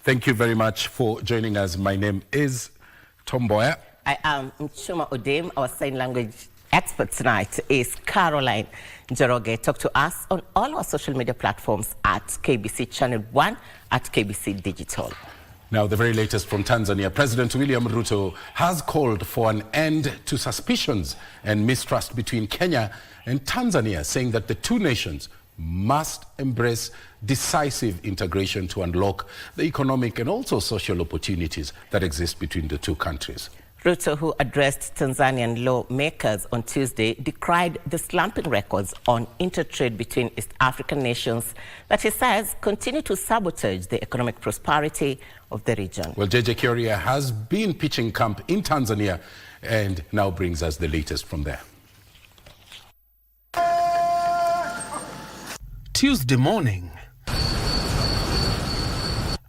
Thank you very much for joining us. My name is Tom Boya. I am Chuma Odem. Our sign language expert tonight is Caroline Njoroge. Talk to us on all our social media platforms at KBC Channel 1, at KBC Digital. Now, the very latest from Tanzania. President William Ruto has called for an end to suspicions and mistrust between Kenya and Tanzania, saying that the two nations must embrace decisive integration to unlock the economic and also social opportunities that exist between the two countries. Ruto, who addressed Tanzanian lawmakers on Tuesday, decried the slumping records on intra-trade between East African nations that he says continue to sabotage the economic prosperity of the region. Well, JJ Kuria has been pitching camp in Tanzania and now brings us the latest from there. Tuesday morning,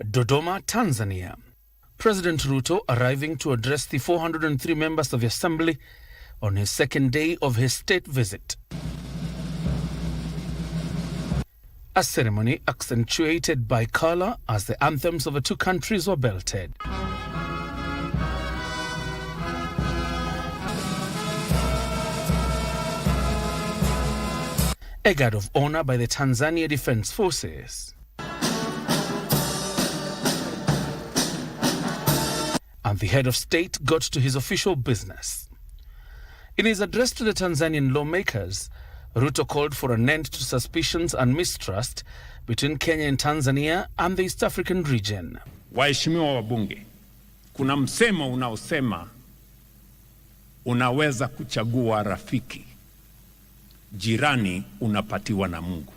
Dodoma, Tanzania. President Ruto arriving to address the 403 members of the Assembly on his second day of his state visit. A ceremony accentuated by color as the anthems of the two countries were belted. A guard of honor by the Tanzania Defense Forces. And the head of state got to his official business. In his address to the Tanzanian lawmakers, Ruto called for an end to suspicions and mistrust between Kenya and Tanzania and the East African region. Waheshimiwa wabunge, kuna msemo unaosema unaweza kuchagua rafiki, jirani unapatiwa na Mungu.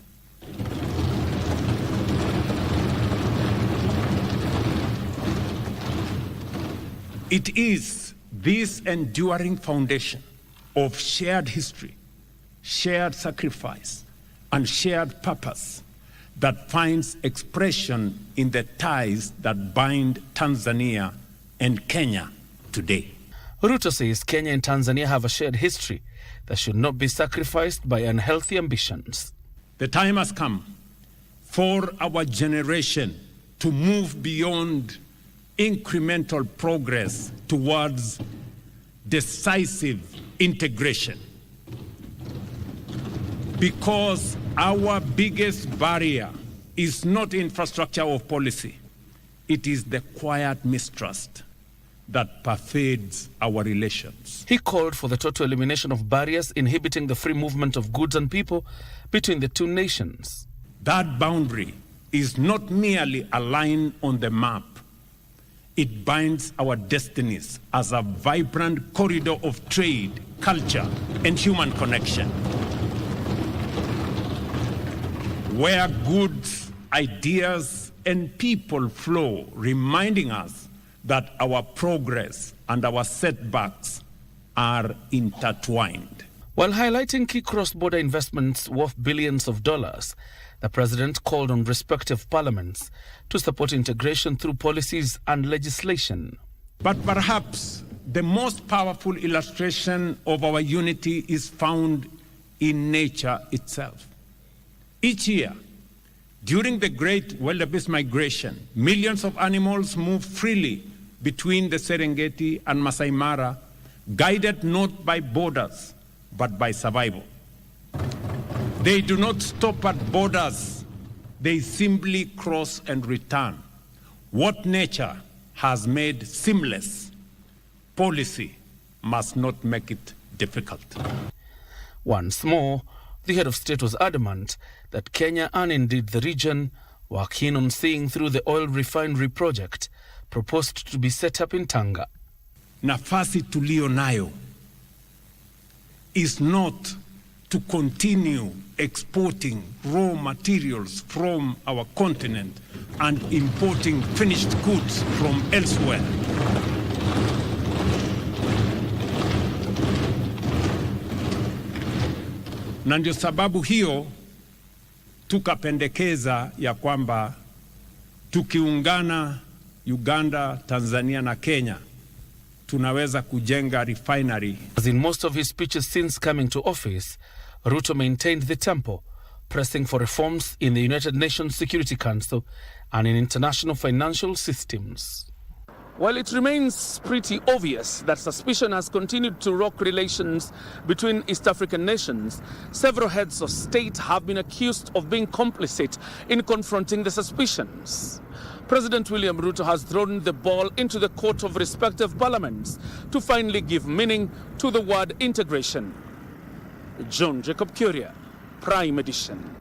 It is this enduring foundation of shared history, shared sacrifice, and shared purpose that finds expression in the ties that bind Tanzania and Kenya today. Ruto says Kenya and Tanzania have a shared history that should not be sacrificed by unhealthy ambitions. The time has come for our generation to move beyond incremental progress towards decisive integration. Because our biggest barrier is not infrastructure or policy, it is the quiet mistrust that pervades our relations. He called for the total elimination of barriers inhibiting the free movement of goods and people between the two nations. That boundary is not merely a line on the map. It binds our destinies as a vibrant corridor of trade, culture, and human connection, where goods, ideas, and people flow, reminding us that our progress and our setbacks are intertwined. While highlighting key cross-border investments worth billions of dollars, the president called on respective parliaments to support integration through policies and legislation. But perhaps the most powerful illustration of our unity is found in nature itself. Each year, during the Great Wildebeest Migration, millions of animals move freely between the Serengeti and Masai Mara, guided not by borders, but by survival. They do not stop at borders. They simply cross and return. What nature has made seamless, policy must not make it difficult. Once more, the head of state was adamant that Kenya and indeed the region were keen on seeing through the oil refinery project proposed to be set up in Tanga. Nafasi tulio nayo is not to continue exporting raw materials from our continent and importing finished goods from elsewhere. Na ndio sababu hiyo tukapendekeza ya kwamba tukiungana Uganda, Tanzania na Kenya tunaweza kujenga refinery. As in most of his speeches since coming to office, Ruto maintained the tempo, pressing for reforms in the United Nations Security Council and in international financial systems. While it remains pretty obvious that suspicion has continued to rock relations between East African nations, several heads of state have been accused of being complicit in confronting the suspicions. President William Ruto has thrown the ball into the court of respective parliaments to finally give meaning to the word integration. John Jacob Curia, Prime Edition.